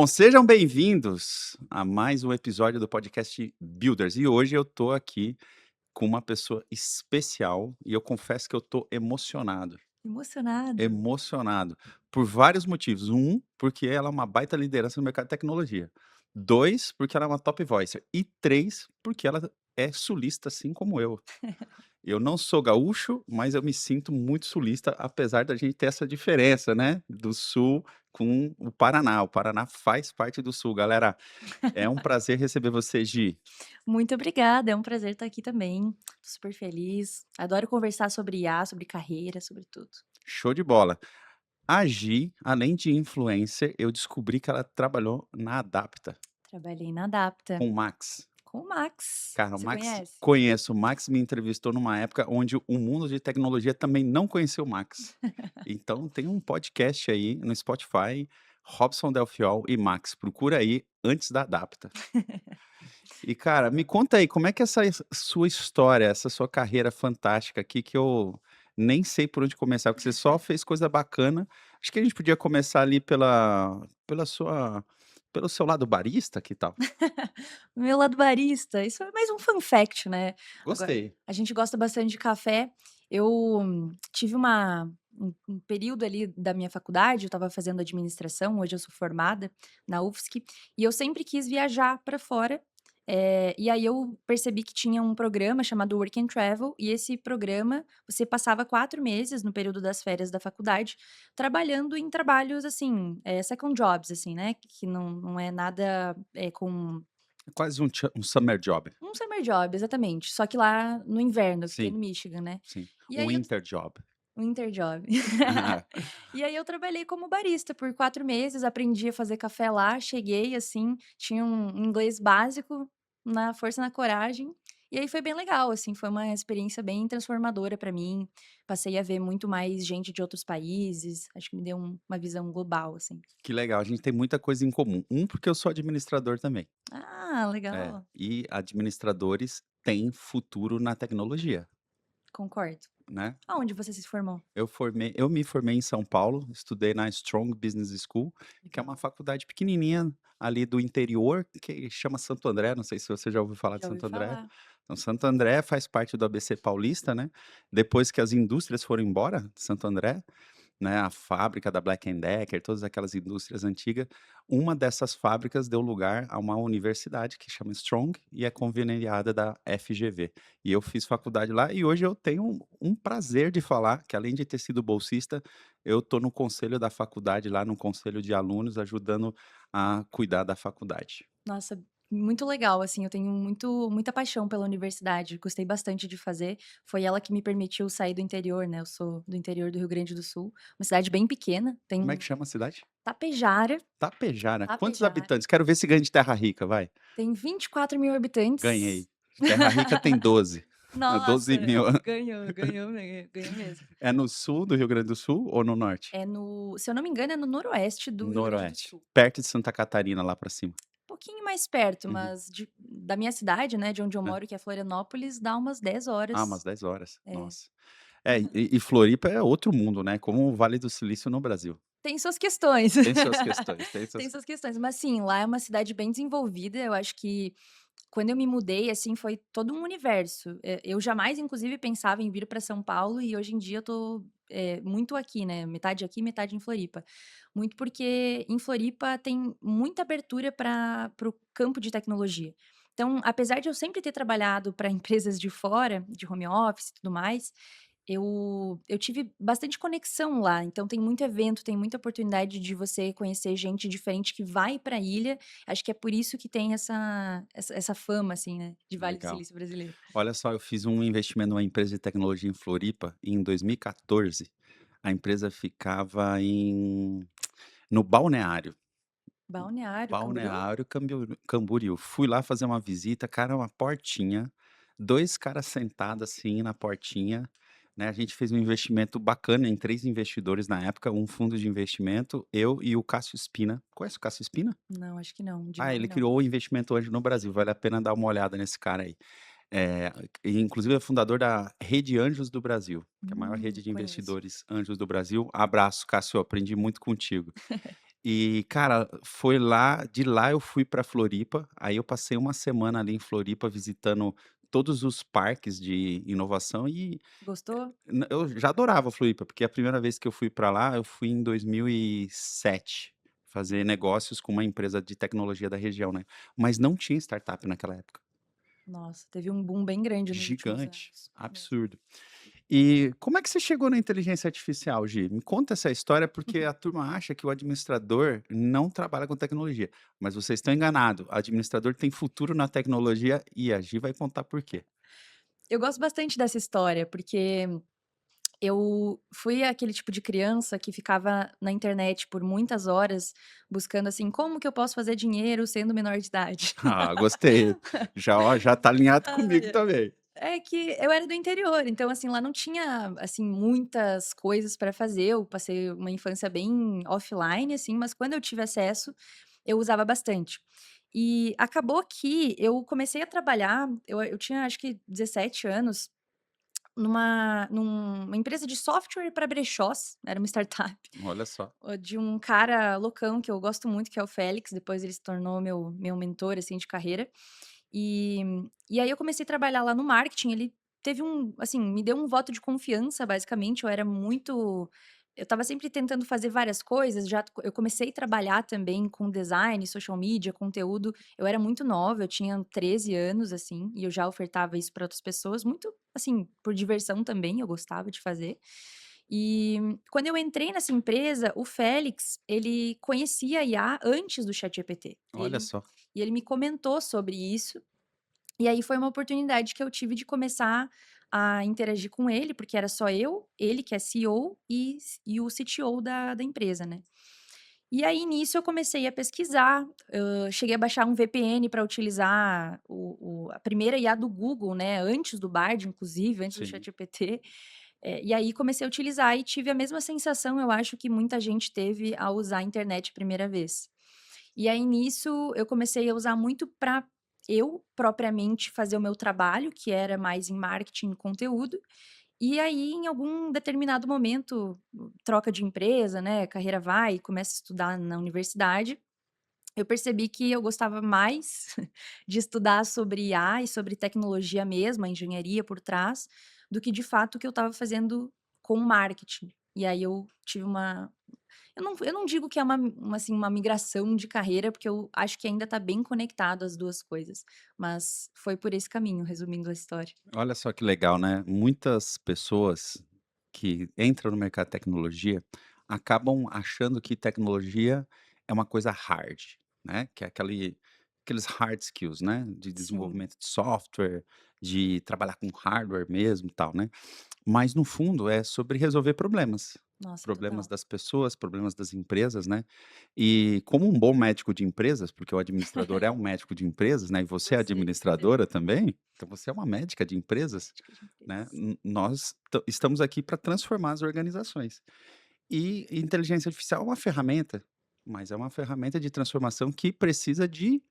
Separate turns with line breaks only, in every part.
Bom, sejam bem-vindos a mais um episódio do podcast Builders. E hoje eu tô aqui com uma pessoa especial e eu confesso que eu tô emocionado.
Emocionado.
Emocionado por vários motivos. Um, porque ela é uma baita liderança no mercado de tecnologia. Dois, porque ela é uma top voicer. E três, porque ela é sulista, assim como eu. Eu não sou gaúcho, mas eu me sinto muito sulista, apesar da gente ter essa diferença, né, do sul com o Paraná. O Paraná faz parte do sul, galera. É um prazer receber você, Gi.
Muito obrigada, é um prazer estar aqui também. Tô super feliz. Adoro conversar sobre IA, sobre carreira, sobre tudo.
Show de bola. A Gi, além de influencer, eu descobri que ela trabalhou na Adapta,
Trabalhei na Adapta
com o Max.
com o Max.
Cara, o
Você
Max
conhece?
conheço. O Max me entrevistou numa época onde o mundo de tecnologia também não conhecia o Max. Então tem um podcast aí no Spotify, Robson Delfiol e Max. Procura aí antes da Adapta. E cara, me conta aí, como é que é essa sua história, essa sua carreira fantástica aqui, que eu nem sei por onde começar, porque você só fez coisa bacana. Acho que a gente podia começar ali pelo seu lado barista, que tal?
Meu lado barista, isso é mais um fun fact, né. Agora,
Gostei.
a gente gosta bastante de café. Eu tive um período ali da minha faculdade, eu estava fazendo administração, hoje eu sou formada na UFSC, e eu sempre quis viajar para fora, e aí eu percebi que tinha um programa chamado Work and Travel, e esse programa, você passava 4 meses no período das férias da faculdade, trabalhando em trabalhos, assim, second jobs, assim, né, que não é nada, com
É quase um summer job.
um summer job, exatamente, só que lá no inverno, eu fiquei
Sim,
no Michigan, né.
sim.
E
Um
aí eu
winter job.
um interjob. E aí eu trabalhei como barista por 4 meses, aprendi a fazer café lá, cheguei, assim, tinha um inglês básico, na força na coragem, e aí foi bem legal, assim, foi uma experiência bem transformadora pra mim, passei a ver muito mais gente de outros países, acho que me deu uma visão global, assim.
Que legal, a gente tem muita coisa em comum. Um, porque eu sou administrador também.
Ah,
É,
legal,
e administradores têm futuro na tecnologia,
concordo.
né.
Aonde você se formou?
Eu me formei em São Paulo, estudei na Strong Business School, que é uma
Legal,
faculdade pequenininha ali do interior, que chama Santo André, não sei se você já ouviu falar de
já ouvi
Santo André.
falar.
Então Santo André faz parte do ABC Paulista, né, depois que as indústrias foram embora de Santo André, né, a fábrica da Black& Decker, todas aquelas indústrias antigas, uma dessas fábricas deu lugar a uma universidade que chama Strong e é conveniada da FGV. E eu fiz faculdade lá e hoje eu tenho um prazer de falar que, além de ter sido bolsista, eu estou no conselho da faculdade lá, no conselho de alunos, ajudando a cuidar da faculdade.
Nossa, muito legal, assim, eu tenho muita paixão pela universidade, gostei bastante de fazer. Foi ela que me permitiu sair do interior, né, eu sou do interior do Rio Grande do Sul, uma cidade bem pequena,
Como é
tem
que chama a cidade?
Tapejara,
Tapejara. Quantos
Tapejara,
habitantes? Quero ver se ganha de Terra Rica, vai.
tem 24.000 habitantes.
Ganhei. Terra Rica tem 12.
Nossa,
12.000.
ganhou mesmo.
É no sul do Rio Grande do Sul ou no norte?
É no se eu não me engano, é no noroeste do Rio Grande do
Noroeste.
Sul.
Perto de Santa Catarina, lá pra cima.
Um pouquinho mais perto,
Uhum.
mas da minha cidade, né, de onde eu
Hã.
moro, que é Florianópolis, dá umas 10
Ah, umas
horas.
10 horas.
É.
Nossa. É, e Floripa é outro mundo, né, como o Vale do Silício no Brasil.
Tem suas questões.
Tem suas questões, tem
Tem
suas
suas questões, mas sim, lá é uma cidade bem desenvolvida, eu acho que quando eu me mudei, assim, foi todo um universo. Eu jamais, inclusive, pensava em vir para São Paulo e hoje em dia eu tô, muito aqui, né, metade aqui, metade em Floripa. Muito porque em Floripa tem muita abertura para o campo de tecnologia. Então, apesar de eu sempre ter trabalhado para empresas de fora, de home office e tudo mais, eu tive bastante conexão lá, então tem muito evento, tem muita oportunidade de você conhecer gente diferente que vai pra ilha, acho que é por isso que tem essa fama, assim, né, de Vale do
legal.
Silício brasileiro.
Olha só, eu fiz um investimento numa empresa de tecnologia em Floripa em 2014. A empresa ficava no Balneário.
Balneário Camboriú?
Balneário Camboriú. Fui lá fazer uma visita, cara, uma portinha, 2 caras sentados, assim, na portinha, né, a gente fez um investimento bacana em 3 investidores na época, um fundo de investimento, eu e o Cássio Spina. Conhece o Cássio Spina?
Não, acho que não, de
Ah,
nome
ele
não.
criou o investimento anjo no Brasil, vale a pena dar uma olhada nesse cara aí. E inclusive é fundador da Rede Anjos do Brasil, que é a maior rede de
Conheço.
investidores anjos do Brasil. Abraço, Cássio, aprendi muito contigo. E, cara, foi lá de lá eu fui pra Floripa, aí eu passei uma semana ali em Floripa visitando todos os parques de inovação e
Gostou?
eu já adorava Floripa, porque a primeira vez que eu fui pra lá, eu fui em 2007 fazer negócios com uma empresa de tecnologia da região, né, mas não tinha startup naquela época.
Nossa, teve um boom bem grande nos últimos
Gigante,
anos, mesmo.
absurdo. E como é que você chegou na inteligência artificial, Gi? Me conta essa história, porque a turma acha que o administrador não trabalha com tecnologia, mas vocês estão enganados. Administrador tem futuro na tecnologia e a Gi vai contar por quê.
Eu gosto bastante dessa história, porque eu fui aquele tipo de criança que ficava na internet por muitas horas buscando, assim, como que eu posso fazer dinheiro sendo menor de idade.
Ah, gostei. Já, ó, já tá alinhado
Ai,
comigo
ai.
também.
É que eu era do interior, então, assim, lá não tinha, assim, muitas coisas para fazer, eu passei uma infância bem offline, assim, mas quando eu tive acesso, eu usava bastante. E acabou que eu comecei a trabalhar, eu tinha acho que 17 anos, numa empresa de software para brechós, era uma startup,
Olha só.
de um cara loucão que eu gosto muito, que é o Félix, depois ele se tornou meu mentor, assim, de carreira. E e aí eu comecei a trabalhar lá no marketing, ele teve assim, me deu um voto de confiança, basicamente, eu estava sempre tentando fazer várias coisas, eu comecei a trabalhar também com design, social media, conteúdo, eu era muito nova, eu tinha 13 anos, assim, e eu já ofertava isso para outras pessoas, muito, assim, por diversão também, eu gostava de fazer. E quando eu entrei nessa empresa, o Félix, ele conhecia a IA antes do ChatGPT,
Olha só.
e ele me comentou sobre isso, e aí foi uma oportunidade que eu tive de começar a interagir com ele, porque era só eu, ele que é CEO e o CTO da empresa, né. E aí nisso eu comecei a pesquisar, cheguei a baixar um VPN para utilizar a primeira IA do Google, né, antes do Bard inclusive, antes do
Sim.
ChatGPT, e aí comecei a utilizar e tive a mesma sensação, eu acho que muita gente teve ao usar a internet a primeira vez. E aí nisso eu comecei a usar muito para eu propriamente fazer o meu trabalho, que era mais em marketing e conteúdo, e aí em algum determinado momento, troca de empresa, né, carreira vai, começa a estudar na universidade, eu percebi que eu gostava mais de estudar sobre IA e sobre tecnologia mesmo, a engenharia por trás, do que de fato o que eu estava fazendo com marketing. E aí eu tive uma eu não digo que é assim, uma migração de carreira, porque eu acho que ainda está bem conectado as 2 coisas, mas foi por esse caminho, resumindo a história.
Olha só que legal, né? Muitas pessoas que entram no mercado de tecnologia acabam achando que tecnologia é uma coisa hard, né? Que é aqueles hard skills, né? De
Sim.
desenvolvimento de software, de trabalhar com hardware mesmo, e tal, né? Mas no fundo é sobre resolver problemas.
Nossa,
Problemas
total.
das pessoas, problemas das empresas, né. E como um bom médico de empresas, porque o administrador é um médico de empresas, né, e você é
Você
administradora também, então você é uma médica de empresas,
médica de
né.
empresas.
Nós estamos aqui para transformar as organizações. E inteligência artificial é uma ferramenta, mas é uma ferramenta de transformação que precisa de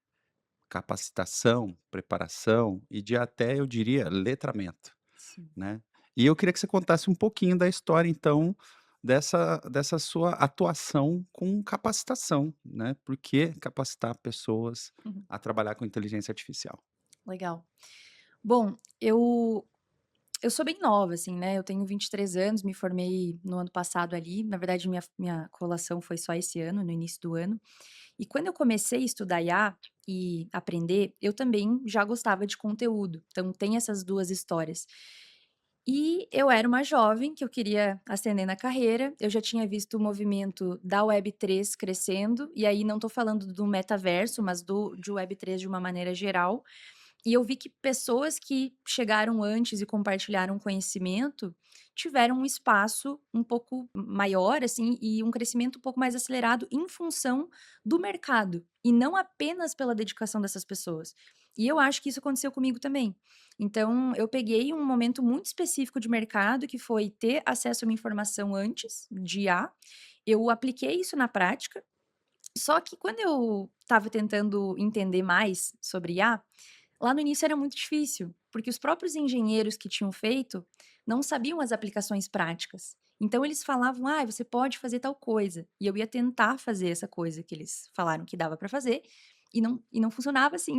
capacitação, preparação e de até, eu diria, letramento.
Sim.
Né. E eu queria que você contasse um pouquinho da história então, dessa sua atuação com capacitação, né, por que capacitar pessoas
Uhum.
a trabalhar com inteligência artificial?
Legal. Bom, eu sou bem nova, assim, né, eu tenho 23 anos, me formei no ano passado ali, na verdade minha colação foi só esse ano, no início do ano. E quando eu comecei a estudar IA e aprender, eu também já gostava de conteúdo, então tem essas 2 histórias. E eu era uma jovem que eu queria ascender na carreira, eu já tinha visto o movimento da Web3 crescendo, e aí não estou falando do metaverso, mas de Web3 de uma maneira geral, e eu vi que pessoas que chegaram antes e compartilharam conhecimento, tiveram um espaço um pouco maior, assim, e um crescimento um pouco mais acelerado em função do mercado, e não apenas pela dedicação dessas pessoas. E eu acho que isso aconteceu comigo também. Então, eu peguei um momento muito específico de mercado, que foi ter acesso a uma informação antes de IA, eu apliquei isso na prática, só que quando eu estava tentando entender mais sobre IA, lá no início era muito difícil, porque os próprios engenheiros que tinham feito não sabiam as aplicações práticas. Então eles falavam: "Ah, você pode fazer tal coisa", e eu ia tentar fazer essa coisa que eles falaram que dava pra fazer, e não funcionava assim.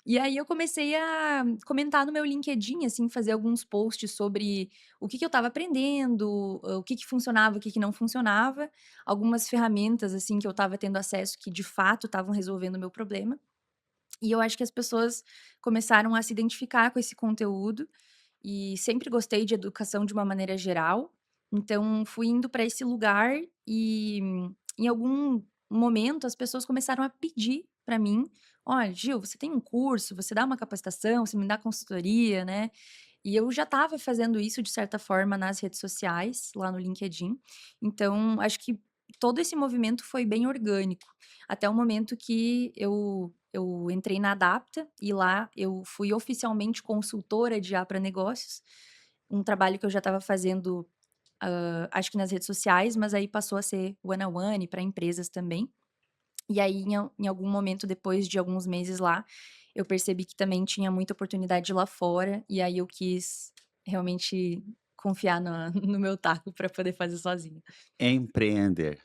E aí eu comecei a comentar no meu LinkedIn, assim, fazer alguns posts sobre o que que eu estava aprendendo, o que que funcionava, o que que não funcionava, algumas ferramentas, assim, que eu estava tendo acesso que de fato estavam resolvendo o meu problema. E eu acho que as pessoas começaram a se identificar com esse conteúdo, e sempre gostei de educação de uma maneira geral, então fui indo para esse lugar e em algum momento as pessoas começaram a pedir para mim: "Olha, Gil, você tem um curso, você dá uma capacitação, você me dá consultoria, né?". E eu já estava fazendo isso de certa forma nas redes sociais, lá no LinkedIn, então acho que todo esse movimento foi bem orgânico, até o momento que eu entrei na Adapta e lá eu fui oficialmente consultora de IA para negócios, um trabalho que eu já estava fazendo, acho que nas redes sociais, mas aí passou a ser one on one para empresas também. E aí em algum momento depois de alguns meses lá, eu percebi que também tinha muita oportunidade lá fora, e aí eu quis realmente confiar na no meu taco para poder fazer sozinha.
Empreender.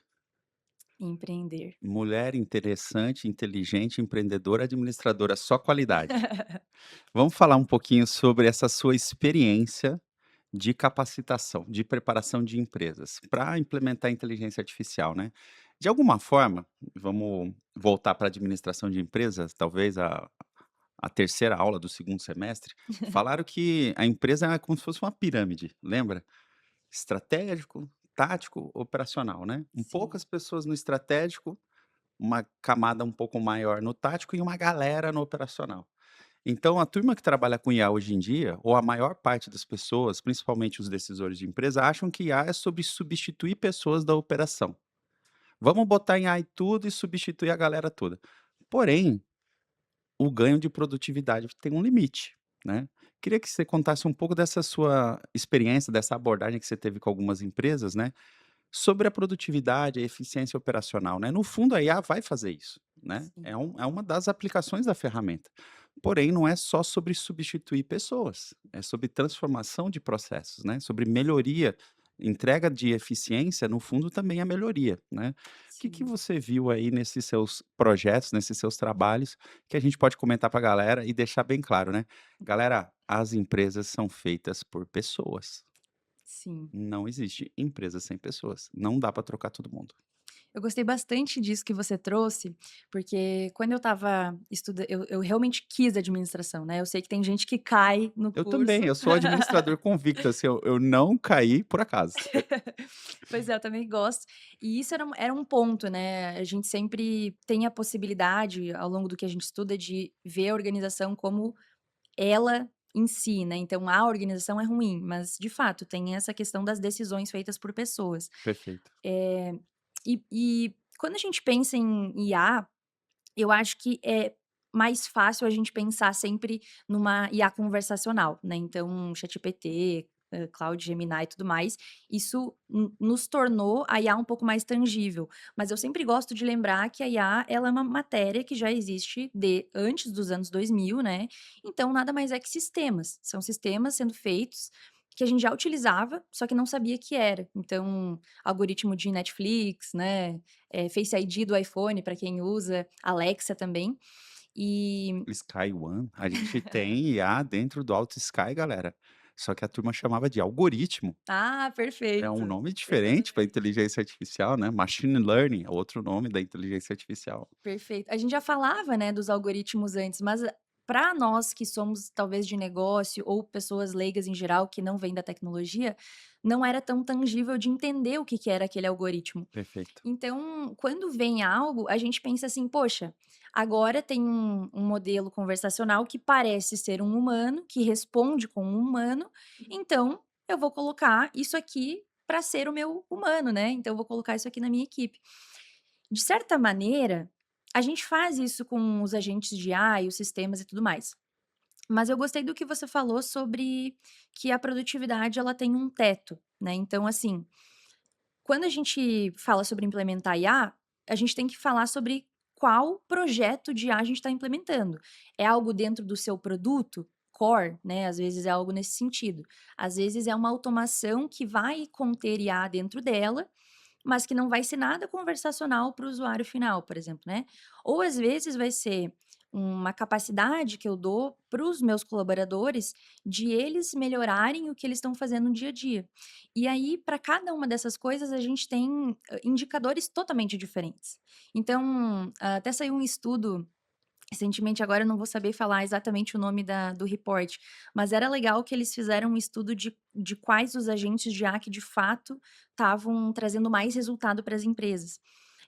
Empreender.
Mulher interessante, inteligente, empreendedora, administradora, só qualidade. Vamos falar um pouquinho sobre essa sua experiência de capacitação, de preparação de empresas para implementar a inteligência artificial, né. De alguma forma, vamos voltar para a administração de empresas, talvez a terceira aula do segundo semestre, falaram que a empresa é como se fosse uma pirâmide, lembra? Estratégico, tático, operacional, né.
Sim,
Poucas pessoas no estratégico, uma camada um pouco maior no tático e uma galera no operacional. Então, a turma que trabalha com IA hoje em dia, ou a maior parte das pessoas, principalmente os decisores de empresa, acham que IA é sobre substituir pessoas da operação. Vamos botar em AI tudo e substituir a galera toda. Porém, o ganho de produtividade tem um limite, né? Queria que você contasse um pouco dessa sua experiência, dessa abordagem que você teve com algumas empresas, né? Sobre a produtividade, a eficiência operacional, né. No fundo, a IA vai fazer isso, né.
sim,
É uma das aplicações da ferramenta. Porém, não é só sobre substituir pessoas, é sobre transformação de processos, né, sobre melhoria. Entrega de eficiência, no fundo, também é melhoria, né. O que
sim.
você viu aí nesses seus projetos, nesses seus trabalhos, que a gente pode comentar para a galera e deixar bem claro, né. Galera, as empresas são feitas por pessoas.
Sim.
Não existe empresa sem pessoas. Não dá para trocar todo mundo.
Eu gostei bastante disso que você trouxe, porque quando eu estava estudando, eu realmente quis administração, né, eu sei que tem gente que cai no
Eu também,
curso.
eu sou administrador convicto, assim, eu não caí por acaso.
Pois é, eu também gosto. E isso era um ponto, né, a gente sempre tem a possibilidade, ao longo do que a gente estuda, de ver a organização como ela em si, né, então a organização é ruim, mas de fato tem essa questão das decisões feitas por pessoas.
Perfeito,
Eh, e quando a gente pensa em IA, eu acho que é mais fácil a gente pensar sempre numa IA conversacional, né, então ChatGPT, Claude Gemini e tudo mais, isso nos tornou a IA um pouco mais tangível, mas eu sempre gosto de lembrar que a IA ela é uma matéria que já existe de antes dos anos 2000, né, então nada mais é que sistemas, são sistemas sendo feitos que a gente já utilizava, só que não sabia que era. Então, algoritmo de Netflix, né, Face ID do iPhone para quem usa, Alexa também. E
Sky One, a gente tem IA dentro do Alto Sky, galera, só que a turma chamava de algoritmo, é um
perfeito,
nome diferente para
exatamente,
inteligência artificial, né, machine learning é outro nome da inteligência artificial.
perfeito. A gente já falava, né, dos algoritmos antes, mas para nós que somos talvez de negócio ou pessoas leigas em geral que não vêm da tecnologia, não era tão tangível de entender o que que era aquele algoritmo.
Perfeito.
Então, quando vem algo, a gente pensa assim: "Poxa, agora tem um modelo conversacional que parece ser um humano, que responde com um humano, então eu vou colocar isso aqui para ser o meu humano, né, então eu vou colocar isso aqui na minha equipe". De certa maneira, a gente faz isso com os agentes de IA e os sistemas e tudo mais. Mas eu gostei do que você falou sobre que a produtividade ela tem um teto, né, então assim, quando a gente fala sobre implementar IA, a gente tem que falar sobre qual projeto de IA a gente está implementando. É algo dentro do seu produto? core, né, às vezes é algo nesse sentido. Às vezes é uma automação que vai conter IA dentro dela, mas que não vai ser nada conversacional para o usuário final, por exemplo, né. Ou às vezes vai ser uma capacidade que eu dou para os meus colaboradores de eles melhorarem o que eles estão fazendo no dia a dia. E aí, para cada uma dessas coisas, a gente tem, indicadores totalmente diferentes. Então, até saiu um estudo recentemente, agora eu não vou saber falar exatamente o nome do report, mas era legal que eles fizeram um estudo de quais os agentes de IA que de fato estavam trazendo mais resultado para as empresas.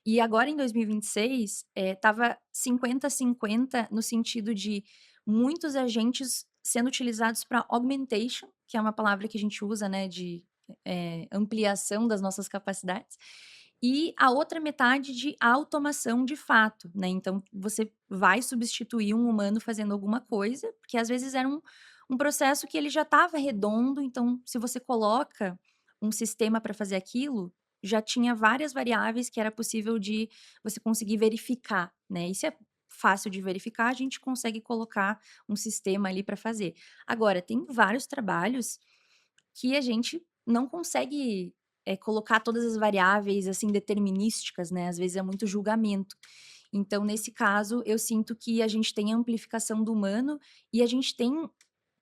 E agora em 2026, estava 50-50 no sentido de muitos agentes sendo utilizados para augmentation, que é uma palavra que a gente usa, né, de, ampliação das nossas capacidades, e a outra metade de automação de fato, né, então você vai substituir um humano fazendo alguma coisa, porque às vezes era um processo que ele já estava redondo, então se você coloca um sistema para fazer aquilo, já tinha várias variáveis que era possível de você conseguir verificar, né, e se é fácil de verificar, a gente consegue colocar um sistema ali para fazer. Agora tem vários trabalhos que a gente não consegue, colocar todas as variáveis, assim, determinísticas, né, às vezes é muito julgamento. Então, nesse caso, eu sinto que a gente tem amplificação do humano e a gente tem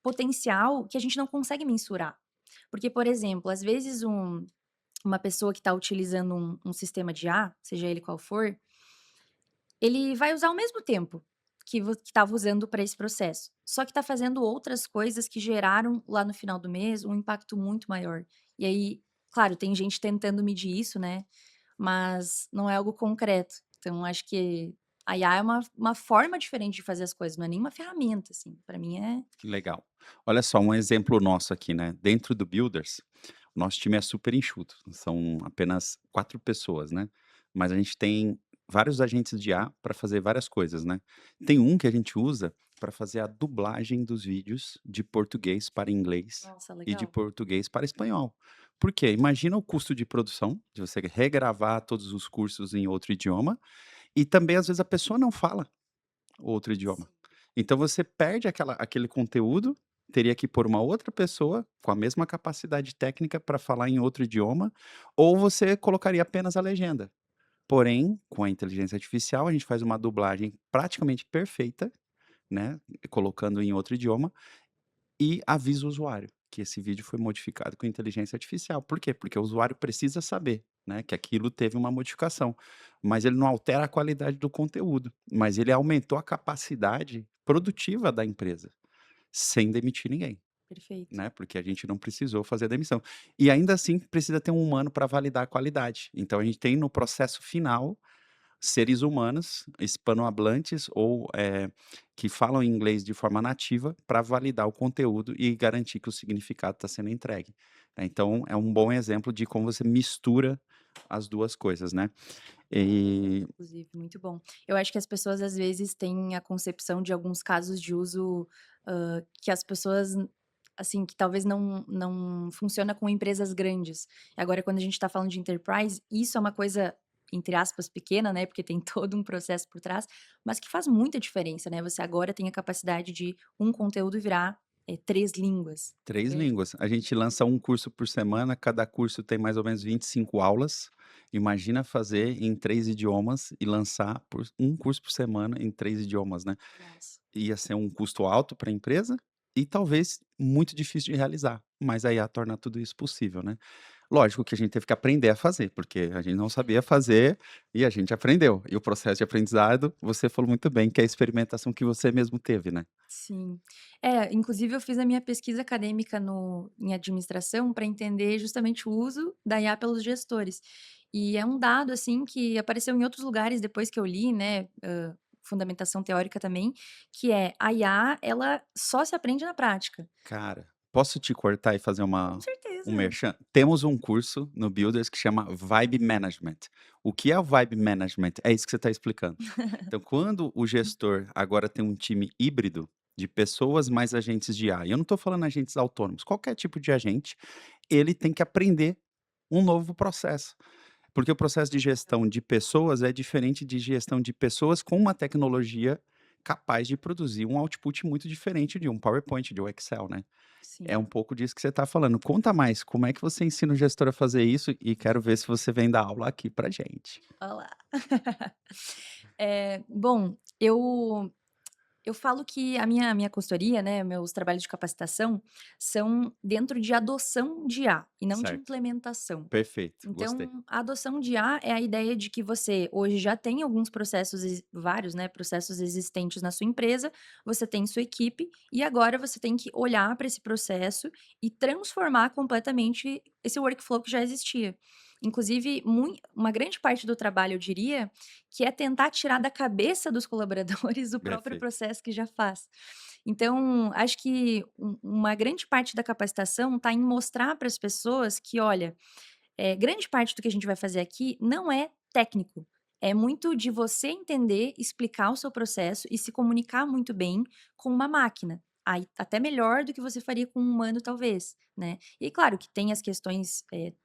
potencial que a gente não consegue mensurar. Porque, por exemplo, às vezes uma pessoa que está utilizando um sistema de IA, seja ele qual for, ele vai usar o mesmo tempo que estava usando para esse processo, só que está fazendo outras coisas que geraram lá no final do mês um impacto muito maior. E aí, claro, tem gente tentando medir isso, né, mas não é algo concreto. Então acho que a IA é uma forma diferente de fazer as coisas, não é nem uma ferramenta, assim, para mim é
Que legal. Olha só, um exemplo nosso aqui, né, dentro do Builders, o nosso time é super enxuto, são apenas 4 pessoas, né, mas a gente tem vários agentes de IA para fazer várias coisas, né. Tem um que a gente usa para fazer a dublagem dos vídeos de português para inglês
nossa,
e de
legal.
português para espanhol. Por quê? Imagina o custo de produção, de você regravar todos os cursos em outro idioma, e também às vezes a pessoa não fala outro idioma.
Sim,
Então você perde aquele conteúdo, teria que pôr uma outra pessoa com a mesma capacidade técnica para falar em outro idioma, ou você colocaria apenas a legenda. Porém, com a inteligência artificial, a gente faz uma dublagem praticamente perfeita, né, colocando em outro idioma, e avisa o usuário que esse vídeo foi modificado com inteligência artificial. Por quê? Porque o usuário precisa saber, né, que aquilo teve uma modificação, mas ele não altera a qualidade do conteúdo, mas ele aumentou a capacidade produtiva da empresa, sem demitir ninguém,
perfeito.
né, porque a gente não precisou fazer a demissão. E ainda assim precisa ter um humano para validar a qualidade. Então a gente tem no processo final seres humanos, hispanohablantes ou, que falam inglês de forma nativa para validar o conteúdo e garantir que o significado está sendo entregue. Então é um bom exemplo de como você mistura as 2 coisas, né. E
Inclusive, muito bom. Eu acho que as pessoas às vezes têm a concepção de alguns casos de uso, que as pessoas, assim, que talvez não funciona com empresas grandes. Agora quando a gente está falando de enterprise, isso é uma coisa, entre aspas, "pequena", né, porque tem todo um processo por trás, mas que faz muita diferença, né, você agora tem a capacidade de um conteúdo virar, 3 línguas.
3
É
línguas. A gente lança um curso por semana, cada curso tem mais ou menos 25 aulas. Imagina fazer em 3 idiomas e lançar por um curso por semana em 3 idiomas, né.
nossa,
Ia ser um custo alto para a empresa e talvez muito difícil de realizar, mas a IA torna tudo isso possível, né. Lógico que a gente teve que aprender a fazer, porque a gente não sabia fazer e a gente aprendeu. E o processo de aprendizado, você falou muito bem, que é a experimentação que você mesmo teve, né.
sim. É, inclusive eu fiz a minha pesquisa acadêmica em administração para entender justamente o uso da IA pelos gestores. E é um dado, assim, que apareceu em outros lugares depois que eu li, né, fundamentação teórica também, que é a IA, ela só se aprende na prática.
Cara, posso te cortar e fazer
Com
um
certeza.
merchan? Temos um curso no Builders que chama Vibe Management. O que é o Vibe Management? É isso que você está explicando. Então, quando o gestor agora tem um time híbrido de pessoas mais agentes de IA, e eu não estou falando agentes autônomos, qualquer tipo de agente, ele tem que aprender um novo processo. Porque o processo de gestão de pessoas é diferente de gestão de pessoas com uma tecnologia capaz de produzir um output muito diferente de um PowerPoint, de um Excel, né. É
Sim.
um pouco disso que você está falando. Conta mais, como é que você ensina o gestor a fazer isso? E quero ver se você vem dar aula aqui pra gente.
Olá. Bom, eu falo que a minha consultoria, né, meus trabalhos de capacitação, são dentro de adoção de IA e não de
Certo,
implementação.
perfeito, gostei.
Então, a adoção de IA é a ideia de que você hoje já tem alguns processos, vários, né, processos existentes na sua empresa, você tem sua equipe e agora você tem que olhar para esse processo e transformar completamente esse workflow que já existia. Inclusive, uma grande parte do trabalho, eu diria, que é tentar tirar da cabeça dos colaboradores o próprio
Perfeito,
processo que já faz. Então, acho que uma grande parte da capacitação está em mostrar para as pessoas que, olha, grande parte do que a gente vai fazer aqui não é técnico. É muito de você entender, explicar o seu processo e se comunicar muito bem com uma máquina. Aí, até melhor do que você faria com um humano, talvez, né? E claro que tem as questões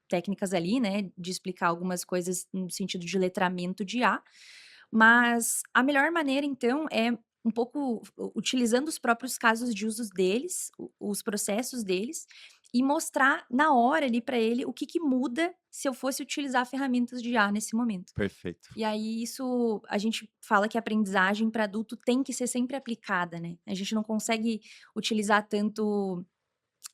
técnicas ali, né? De explicar algumas coisas no sentido de letramento de IA, mas a melhor maneira, então, é um pouco utilizando os próprios casos de usos deles, os processos deles, e mostrar na hora ali para ele o que que muda se eu fosse utilizar ferramentas de IA nesse momento.
perfeito.
E aí isso a gente fala que a aprendizagem para adulto tem que ser sempre aplicada, né. A gente não consegue utilizar tanto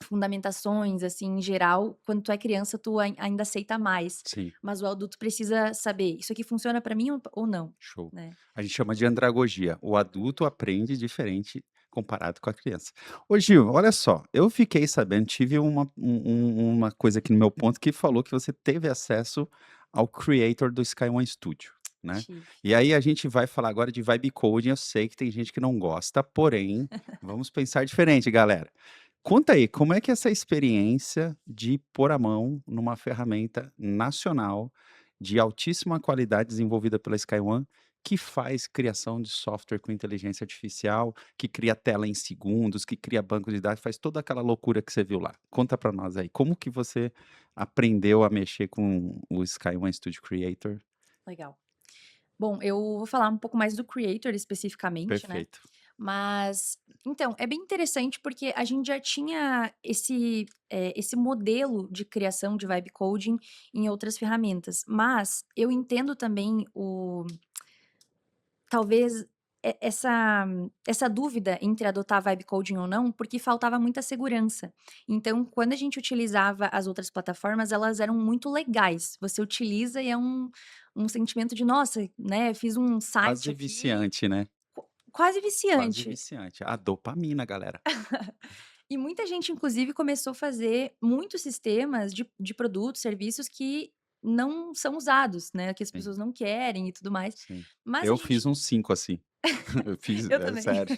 fundamentações, assim, em geral, quando tu é criança tu ainda aceita mais,
Sim,
mas o adulto precisa saber: "Isso aqui funciona para mim ou não?",
show.
né.
A gente chama de andragogia. O adulto aprende diferente comparado com a criança. Ô Gil, olha só, eu fiquei sabendo, tive uma coisa aqui no meu ponto que falou que você teve acesso ao creator do Sky One Studio, né.
Tive.
E aí a gente vai falar agora de vibe coding, eu sei que tem gente que não gosta, porém, vamos pensar diferente, galera. Conta aí, como é que é essa experiência de pôr a mão numa ferramenta nacional de altíssima qualidade desenvolvida pela SkyOne, que faz criação de software com inteligência artificial, que cria tela em segundos, que cria banco de dados, faz toda aquela loucura que você viu lá. Conta pra nós aí, como que você aprendeu a mexer com o SkyOne Studio Creator?
Legal. Bom, eu vou falar um pouco mais do creator especificamente, né,
Perfeito,
mas então, é bem interessante porque a gente já tinha esse modelo de criação de vibe coding em outras ferramentas, mas eu entendo também talvez essa dúvida entre adotar vibe coding ou não, porque faltava muita segurança. Então, quando a gente utilizava as outras plataformas, elas eram muito legais. Você utiliza e é um sentimento de: "Nossa, né, fiz um site
quase
aqui",
viciante, né?
quase
Quase
viciante.
viciante. A dopamina, galera.
E muita gente, inclusive, começou a fazer muitos sistemas de produtos, serviços que não são usados, né, que as
Sim,
pessoas não querem e tudo mais.
sim.
Mas a
Eu fiz
gente
uns 5 assim. Eu fiz
eu
é
também.
sério.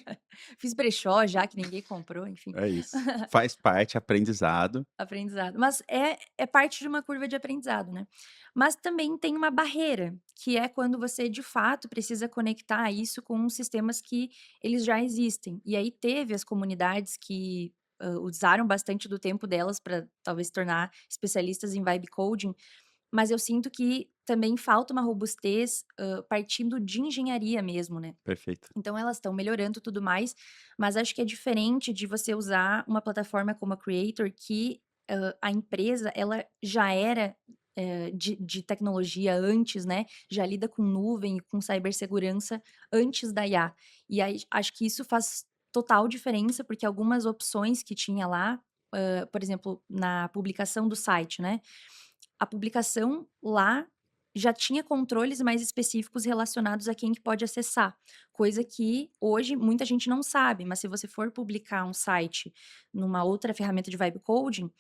Fiz brechó já que ninguém comprou, enfim,
É isso. Faz parte, aprendizado.
aprendizado. Mas é parte de uma curva de aprendizado, né. Mas também tem uma barreira, que é quando você de fato precisa conectar isso com sistemas que eles já existem. E aí teve as comunidades que, usaram bastante do tempo delas para talvez se tornar especialistas em vibe coding, mas eu sinto que também falta uma robustez, partindo de engenharia mesmo, né.
Perfeito.
Então elas estão melhorando tudo mais, mas acho que é diferente de você usar uma plataforma como a Creator que, a empresa ela já era, de tecnologia antes, né, já lida com nuvem e com cibersegurança antes da IA. E aí acho que isso faz total diferença, porque algumas opções que tinha lá, por exemplo, na publicação do site, né, a publicação lá já tinha controles mais específicos relacionados a quem que pode acessar, coisa que hoje muita gente não sabe, mas se você for publicar um site numa outra ferramenta de vibe coding,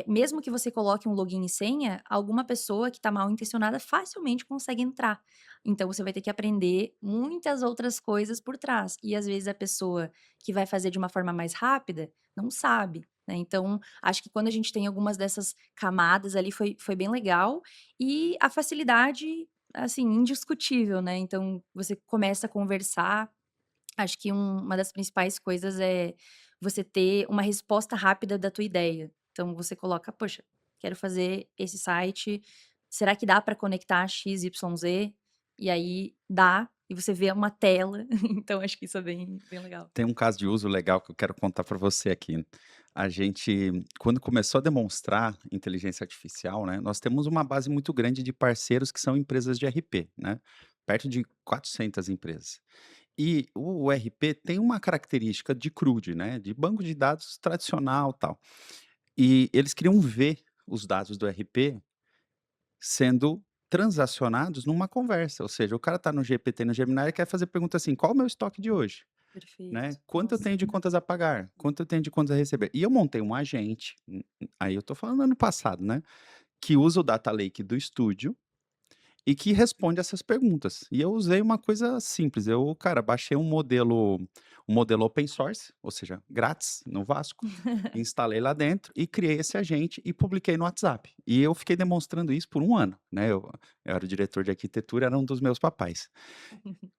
mesmo que você coloque um login e senha, alguma pessoa que está mal intencionada facilmente consegue entrar. Então você vai ter que aprender muitas outras coisas por trás. E às vezes a pessoa que vai fazer de uma forma mais rápida não sabe, né? Então, acho que quando a gente tem algumas dessas camadas ali foi bem legal. E a facilidade, assim, indiscutível, né? Então você começa a conversar. Acho que uma das principais coisas é você ter uma resposta rápida da tua ideia. Então você coloca: "Poxa, quero fazer esse site, será que dá para conectar X, Y, Z?". E aí dá, e você vê uma tela, então acho que isso é bem legal.
Tem um caso de uso legal que eu quero contar para você aqui. A gente, quando começou a demonstrar inteligência artificial, né, nós temos uma base muito grande de parceiros que são empresas de RP, né, perto de 400 empresas. E o RP tem uma característica de CRUD, né, de banco de dados tradicional, tal. E eles queriam ver os dados do RP sendo transacionados numa conversa, ou seja, o cara está no GPT, no Gemini, e quer fazer pergunta assim: "Qual o meu estoque de hoje?", né,
Perfeito.
"Quanto eu
Nossa.
tenho de contas a pagar? Quanto eu tenho de contas a receber?". E eu montei um agente, aí eu tô falando ano passado, né, que usa o data lake do estúdio e que responde essas perguntas. E eu usei uma coisa simples, eu, cara, baixei um modelo open source, ou seja, grátis, no Vasco, instalei lá dentro e criei esse agente e publiquei no WhatsApp. E eu fiquei demonstrando isso por um ano, né, eu era o diretor de arquitetura, era um dos meus papais.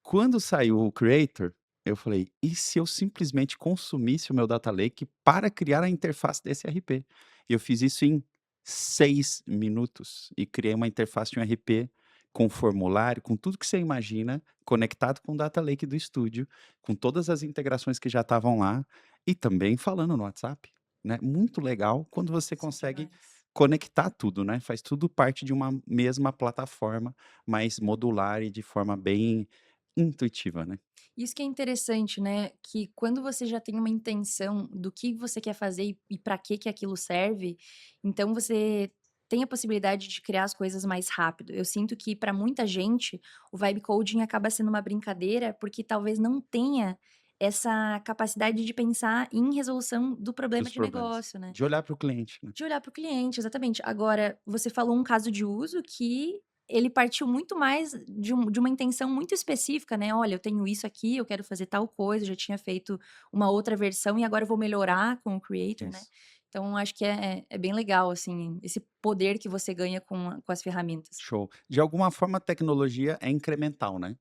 Quando saiu o Creator, eu falei: "E se eu simplesmente consumisse o meu data lake para criar a interface desse RP?". E eu fiz isso em 6 minutos e criei uma interface de um RP com formulário, com tudo que você imagina, conectado com o data lake do estúdio, com todas as integrações que já estavam lá e também falando no WhatsApp, né. Muito legal quando você
Isso é
consegue
demais.
conectar tudo, né, faz tudo parte de uma mesma plataforma, mas modular e de forma bem intuitiva, né.
Isso que é interessante, né, que quando você já tem uma intenção do que você quer fazer e para que aquilo serve, então você tem a possibilidade de criar as coisas mais rápido. Eu sinto que para muita gente o vibe coding acaba sendo uma brincadeira, porque talvez não tenha essa capacidade de pensar em resolução do problema
Dos
de
problemas.
negócio, né.
De olhar para o cliente, né.
De olhar para o cliente, exatamente. Agora, você falou um caso de uso que ele partiu muito mais de uma intenção muito específica, né: "Olha, eu tenho isso aqui, eu quero fazer tal coisa, eu já tinha feito uma outra versão e agora eu vou melhorar com o creator", né.
Isso.
Então acho que é bem legal, assim, esse poder que você ganha com as ferramentas.
Show. De alguma forma a tecnologia é incremental, né.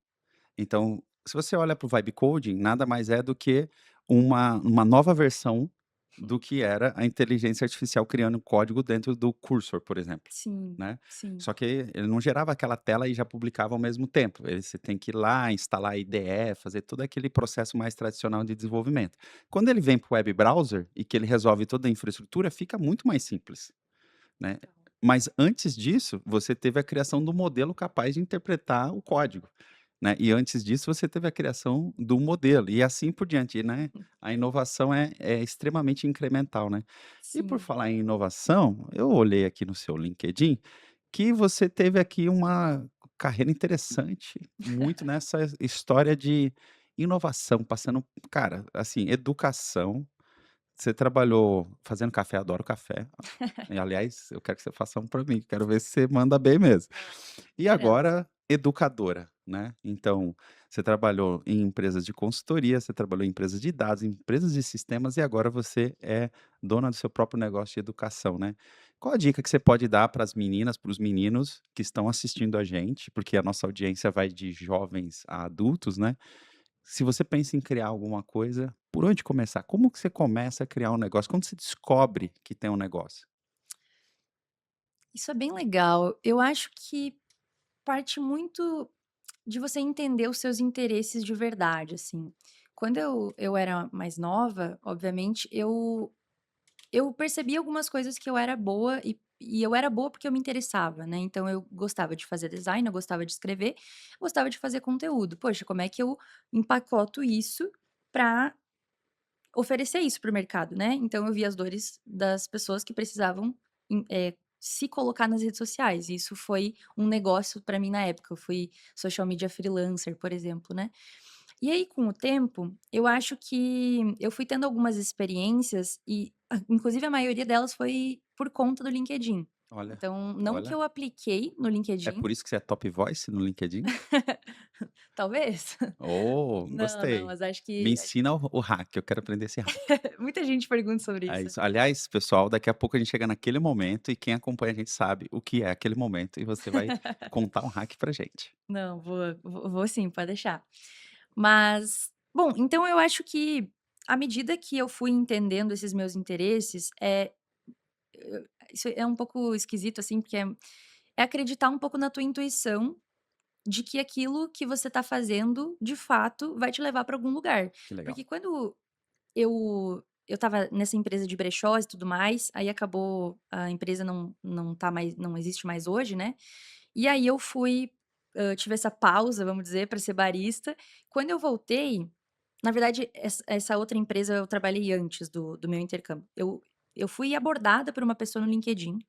Então, se você olha para o vibe coding, nada mais é do que uma nova versão do que era a inteligência artificial criando código dentro do Cursor, por exemplo,
Sim,
né.
sim.
Só que ele não gerava aquela tela e já publicava ao mesmo tempo, você tem que ir lá, instalar a IDE, fazer todo aquele processo mais tradicional de desenvolvimento. Quando ele vem para o web browser e que ele resolve toda a infraestrutura, fica muito mais simples, né.
Total.
Mas antes disso, você teve a criação do modelo capaz de interpretar o código, né, e antes disso você teve a criação do modelo, e assim por diante, né. A inovação é extremamente incremental, né. E por
Sim.
falar em inovação, eu olhei aqui no seu LinkedIn, que você teve aqui uma carreira interessante, muito nessa história de inovação, passando cara, assim, educação, você trabalhou fazendo café, adoro café. E aliás, eu quero que você faça um para mim, quero ver se você manda bem mesmo.
Nossa,
E
teremos.
agora, educadora, né. Então, você trabalhou em empresas de consultoria, você trabalhou em empresas de dados, em empresas de sistemas e agora você é dona do seu próprio negócio de educação, né. Qual a dica que você pode dar para as meninas, para os meninos que estão assistindo a gente, porque a nossa audiência vai de jovens a adultos, né. Se você pensa em criar alguma coisa, por onde começar? Como que você começa a criar um negócio? Como você descobre que tem um negócio?
Isso é bem legal. Eu acho que parte muito de você entender os seus interesses de verdade, assim. Quando eu era mais nova, obviamente, eu percebi algumas coisas que eu era boa e eu era boa porque eu me interessava, né, então eu gostava de fazer design, eu gostava de escrever, gostava de fazer conteúdo. Poxa, como é que eu empacoto isso pra oferecer isso para o mercado, né. Então eu via as dores das pessoas que precisavam se colocar nas redes sociais, e isso foi um negócio para mim na época, eu fui social media freelancer, por exemplo, né. E aí com o tempo, eu acho que eu fui tendo algumas experiências e inclusive a maioria delas foi por conta do LinkedIn.
Olha,
Então, não que
olha,
eu apliquei no
é
LinkedIn,
por isso que você é top voice no LinkedIn?
talvez?
Oh,
Não, não,
gostei.
mas acho
Me
que
ensina o hack, eu quero aprender esse hack.
muita gente pergunta sobre
É
isso.
isso. Aliás, pessoal, daqui a pouco a gente chega naquele momento e quem acompanha a gente sabe o que é aquele momento e você vai contar um hack pra gente.
Não, vou sim, pode deixar. Mas, bom, então eu acho que à medida que eu fui entendendo esses meus interesses, isso é um pouco esquisito, assim, porque é acreditar um pouco na tua intuição de que aquilo que você está fazendo, de fato, vai te levar para algum lugar.
Que legal.
Porque quando eu estava nessa empresa de brechós e tudo mais, aí acabou a empresa não existe mais hoje, né, e aí eu fui, tive essa pausa, vamos dizer, para ser barista. Quando eu voltei, na verdade, essa outra empresa eu trabalhei antes do meu intercâmbio. Eu fui abordada por uma pessoa no LinkedIn,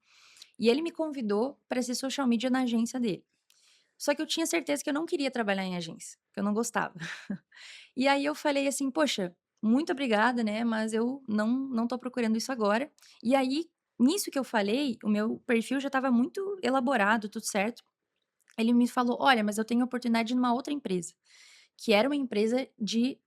e ele me convidou para ser social media na agência dele. Só que eu tinha certeza que eu não queria trabalhar em agência, que eu não gostava. E aí eu falei assim: "Poxa, muito obrigada, né, mas eu não tô procurando isso agora". E aí, nisso que eu falei, o meu perfil já estava muito elaborado, tudo certo. Ele me falou: "Olha, mas eu tenho oportunidade numa outra empresa", que era uma empresa de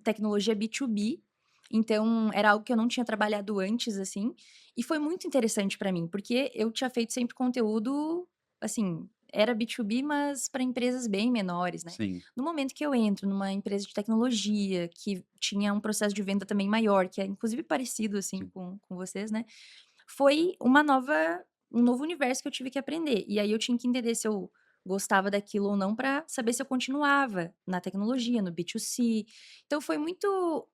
tecnologia B2B, então era algo que eu não tinha trabalhado antes, assim, e foi muito interessante pra mim, porque eu tinha feito sempre conteúdo, assim, era B2B, mas para empresas bem menores, né.
Sim,
No momento que eu entro numa empresa de tecnologia, que tinha um processo de venda também maior, que é inclusive parecido, assim,
sim.
com vocês, né, foi um novo universo que eu tive que aprender. E aí eu tinha que entender se eu gostava daquilo ou não para saber se eu continuava na tecnologia, no B2C. Então foi muito,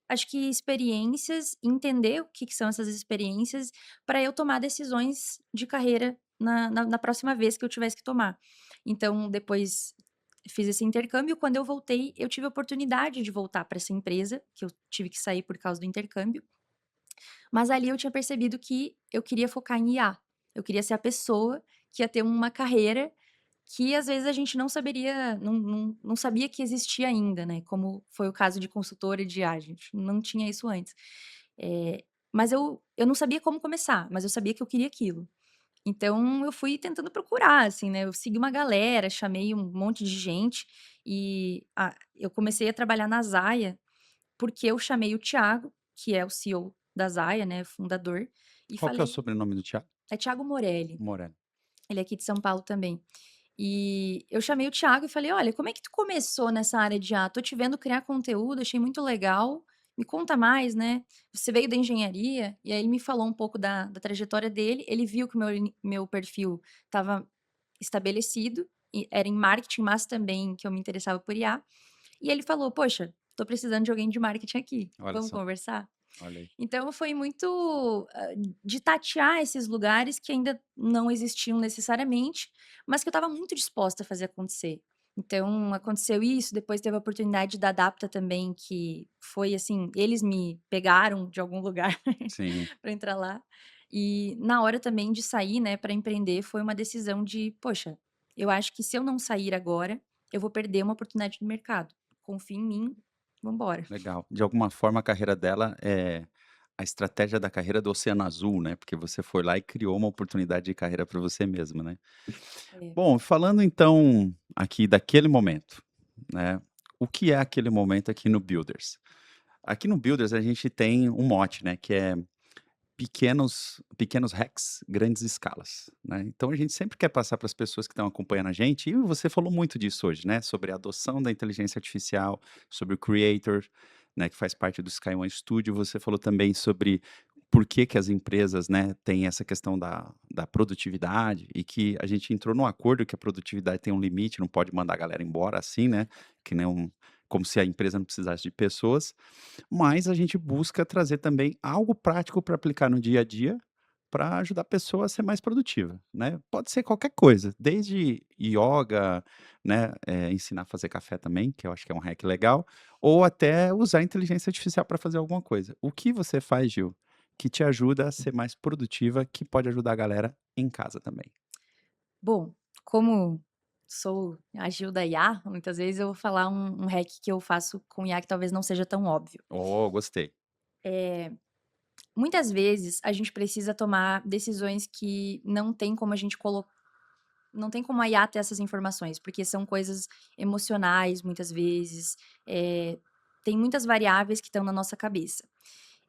acho que experiências, entender o que que são essas experiências para eu tomar decisões de carreira na próxima vez que eu tivesse que tomar. Então depois fiz esse intercâmbio, quando eu voltei, eu tive a oportunidade de voltar para essa empresa, que eu tive que sair por causa do intercâmbio, mas ali eu tinha percebido que eu queria focar em IA. Eu queria ser a pessoa que ia ter uma carreira que às vezes a gente não saberia, não sabia que existia ainda, né, como foi o caso de consultora de IA, a gente não tinha isso antes. Mas eu não sabia como começar, mas eu sabia que eu queria aquilo. Então eu fui tentando procurar, assim, né, eu segui uma galera, chamei um monte de gente e, eu comecei a trabalhar na Zaya porque eu chamei o Thiago, que é o CEO da Zaya, né, fundador, e
Qual que é o
falei
sobrenome do Thiago?
é Thiago Morelli,
Moreno.
ele é aqui de São Paulo também. E eu chamei o Thiago e falei: "Olha, como é que tu começou nessa área de IA? Tô te vendo criar conteúdo, achei muito legal, me conta mais, né, você veio da engenharia?". E aí ele me falou um pouco da trajetória dele, ele viu que o meu perfil estava estabelecido, e era em marketing, mas também que eu me interessava por IA, e ele falou: "Poxa, tô precisando de alguém de marketing aqui,
Olha
vamos
só,
conversar?".
olha aí.
Então foi muito, de tatear esses lugares que ainda não existiam necessariamente, mas que eu estava muito disposta a fazer acontecer. Então aconteceu isso, depois teve a oportunidade da Adapta também, que foi assim, eles me pegaram de algum lugar
Sim,
para entrar lá. E na hora também de sair, né, para empreender, foi uma decisão de: "Poxa, eu acho que se eu não sair agora, eu vou perder uma oportunidade no mercado. Confia em mim, vamos embora".
legal. De alguma forma a carreira dela é a estratégia da carreira do oceano azul, né, porque você foi lá e criou uma oportunidade de carreira para você mesma, né.
É.
Bom, falando então aqui daquele momento, né, o que é aquele momento aqui no Builders? Aqui no Builders a gente tem um mote, né, que é pequenos hacks, grandes escalas, né. Então a gente sempre quer passar para as pessoas que estão acompanhando a gente, e você falou muito disso hoje, né, sobre a adoção da inteligência artificial, sobre o Creator, né, que faz parte do Sky One Studio. Você falou também sobre por que que as empresas, né, têm essa questão da produtividade e que a gente entrou num acordo que a produtividade tem um limite, não pode mandar a galera embora assim, né, que nem como se a empresa não precisasse de pessoas. Mas a gente busca trazer também algo prático para aplicar no dia a dia, para ajudar a pessoa a ser mais produtiva, né. Pode ser qualquer coisa, desde ioga, né, ensinar a fazer café também, que eu acho que é um hack legal, ou até usar a inteligência artificial para fazer alguma coisa. O que você faz, Gil, que te ajuda a ser mais produtiva, que pode ajudar a galera em casa também?
Bom, como sou a Gil da IA, muitas vezes eu vou falar um hack que eu faço com IA que talvez não seja tão óbvio.
Oh, gostei.
Eh, Muitas vezes a gente precisa tomar decisões que não tem como a IA ter essas informações, porque são coisas emocionais muitas vezes, tem muitas variáveis que estão na nossa cabeça.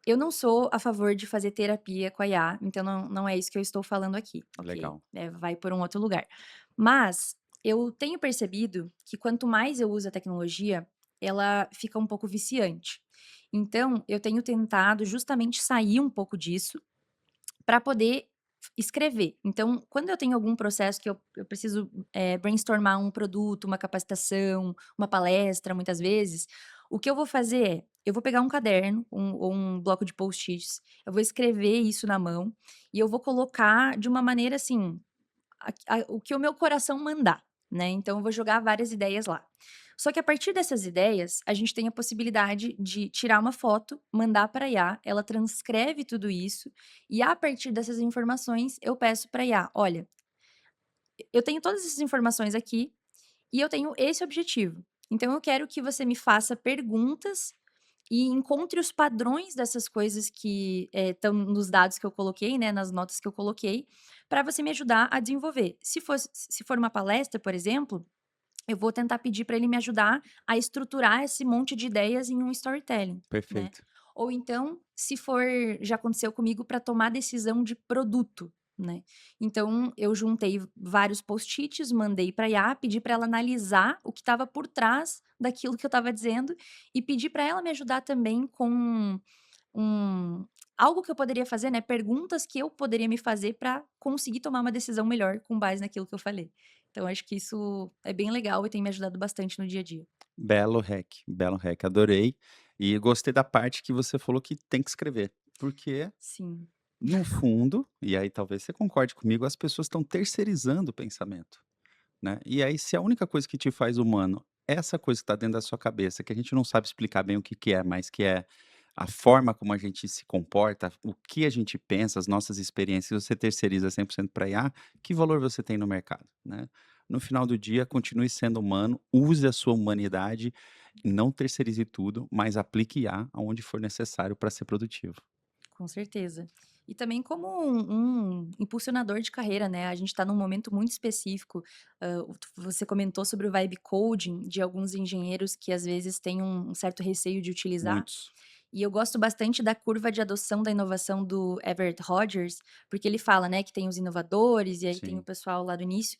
Eu não sou a favor de fazer terapia com a IA, então não é isso que eu estou falando aqui, ok?
Legal.
Vai por um outro lugar. Mas eu tenho percebido que quanto mais eu uso a tecnologia, ela fica um pouco viciante. Então, eu tenho tentado justamente sair um pouco disso para poder escrever. Então, quando eu tenho algum processo que eu preciso, brainstormar um produto, uma capacitação, uma palestra, muitas vezes, o que eu vou fazer é, eu vou pegar um caderno, ou um bloco de post-its, eu vou escrever isso na mão, e eu vou colocar de uma maneira, assim, o que o meu coração mandar, né, então eu vou jogar várias ideias lá. Só que a partir dessas ideias, a gente tem a possibilidade de tirar uma foto, mandar para a IA, ela transcreve tudo isso, e a partir dessas informações eu peço para a IA: "Olha, eu tenho todas essas informações aqui, e eu tenho esse objetivo. Então eu quero que você me faça perguntas e encontre os padrões dessas coisas que, estão nos dados que eu coloquei, né, nas notas que eu coloquei, para você me ajudar a desenvolver. Se for uma palestra, por exemplo, eu vou tentar pedir para ele me ajudar a estruturar esse monte de ideias em um storytelling, né.
Perfeito.
Ou então, se for já aconteceu comigo para tomar decisão de produto, né. Então eu juntei vários post-its, mandei para IA, pedi para ela analisar o que estava por trás daquilo que eu estava dizendo e pedi para ela me ajudar também com um algo que eu poderia fazer, né, perguntas que eu poderia me fazer para conseguir tomar uma decisão melhor com base naquilo que eu falei. Então acho que isso é bem legal e tem me ajudado bastante no dia a dia.
Belo hack, adorei. E gostei da parte que você falou que tem que escrever, porque
Sim,
no fundo, e aí talvez você concorde comigo, as pessoas estão terceirizando o pensamento, né. E aí se a única coisa que te faz humano é essa coisa que está dentro da sua cabeça, que a gente não sabe explicar bem o que que é, mas que é a forma como a gente se comporta, o que a gente pensa, as nossas experiências, você terceiriza 100% para IA, que valor você tem no mercado, né. No final do dia, continue sendo humano, use a sua humanidade, não terceirize tudo, mas aplique IA aonde for necessário para ser produtivo.
com certeza. E também como um impulsionador de carreira, né, a gente está num momento muito específico, você comentou sobre o vibe coding de alguns engenheiros que às vezes têm um certo receio de utilizar.
Muitos.
E eu gosto bastante da curva de adoção da inovação do Everett Rogers, porque ele fala, né, que tem os inovadores e aí tem o
Sim,
pessoal lá do início.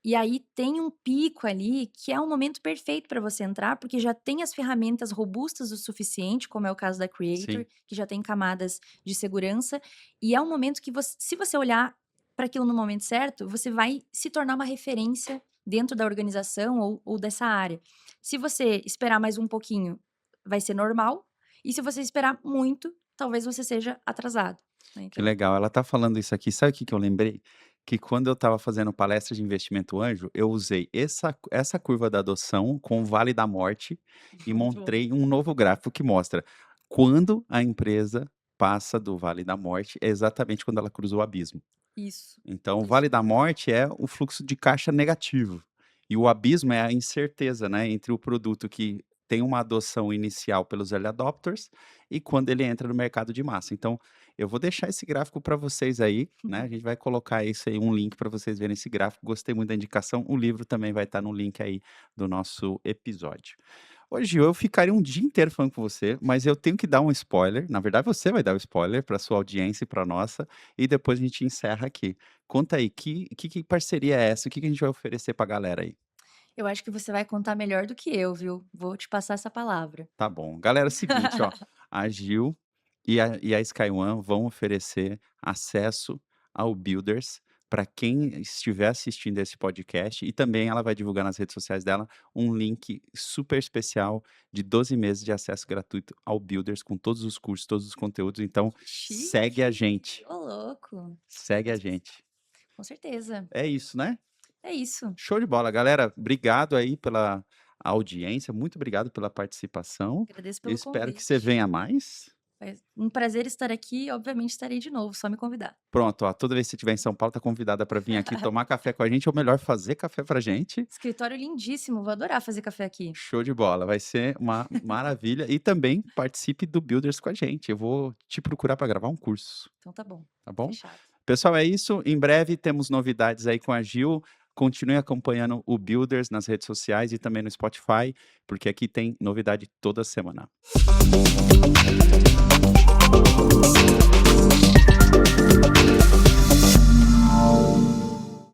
E aí tem um pico ali que é um momento perfeito para você entrar, porque já tem as ferramentas robustas o suficiente, como é o caso da Creator,
sim.
que já tem camadas de segurança, e é um momento que se você olhar para aquilo no momento certo, você vai se tornar uma referência dentro da organização ou dessa área. Se você esperar mais um pouquinho, vai ser normal, e se você esperar muito, talvez você seja atrasado, né,
Que
então
legal. Ela tá falando isso aqui, sabe o que que eu lembrei? Que quando eu estava fazendo palestra de investimento anjo, eu usei essa curva da adoção com o Vale da Morte e
muito bom.
montei um novo gráfico que mostra quando a empresa passa do Vale da Morte, é exatamente quando ela cruza o abismo.
Isso,
Então, o
isso.
Vale da Morte é o fluxo de caixa negativo. E o abismo é a incerteza, né, entre o produto que tem uma adoção inicial pelos early adopters e quando ele entra no mercado de massa. Então, eu vou deixar esse gráfico para vocês aí, né? A gente vai colocar isso aí, um link para vocês verem esse gráfico. Gostei muito da indicação. O livro também vai estar no link aí do nosso episódio. Hoje eu ficaria um dia inteiro falando com você, mas eu tenho que dar um spoiler. Na verdade, você vai dar o spoiler para sua audiência e para nossa, e depois a gente encerra aqui. Conta aí, que parceria é essa? O que que a gente vai oferecer pra galera aí?
Eu acho que você vai contar melhor do que eu, viu. Vou te passar essa palavra.
Tá bom. Galera, é o seguinte, ó, a Gil e a Sky One vão oferecer acesso ao Builders para quem estiver assistindo esse podcast e também ela vai divulgar nas redes sociais dela um link super especial de 12 meses de acesso gratuito ao Builders com todos os cursos, todos os conteúdos. Então, segue a
Chique.
gente,
Ô louco.
segue
Com
a
cer
gente.
com certeza.
É isso, né?
É isso.
Show de bola, galera. Obrigado aí pela audiência, muito obrigado pela participação.
Agradeço
Eu
pelo
espero que você
convite.
venha mais.
Foi um prazer estar aqui e obviamente estarei de novo, só me convidar.
Pronto, ó, toda vez que você estiver em São Paulo, tá convidada para vir aqui tomar café com a gente, ou melhor, fazer café pra gente.
Escritório lindíssimo, vou adorar fazer café aqui.
Show de bola, vai ser uma maravilha. E também participe do Builders com a gente. Eu vou te procurar para gravar um curso,
Então tá bom,
tá bom?
fechado.
Pessoal, é isso. Em breve temos novidades aí com a Gil. Continue acompanhando o Builders nas redes sociais e também no Spotify, porque aqui tem novidade toda semana.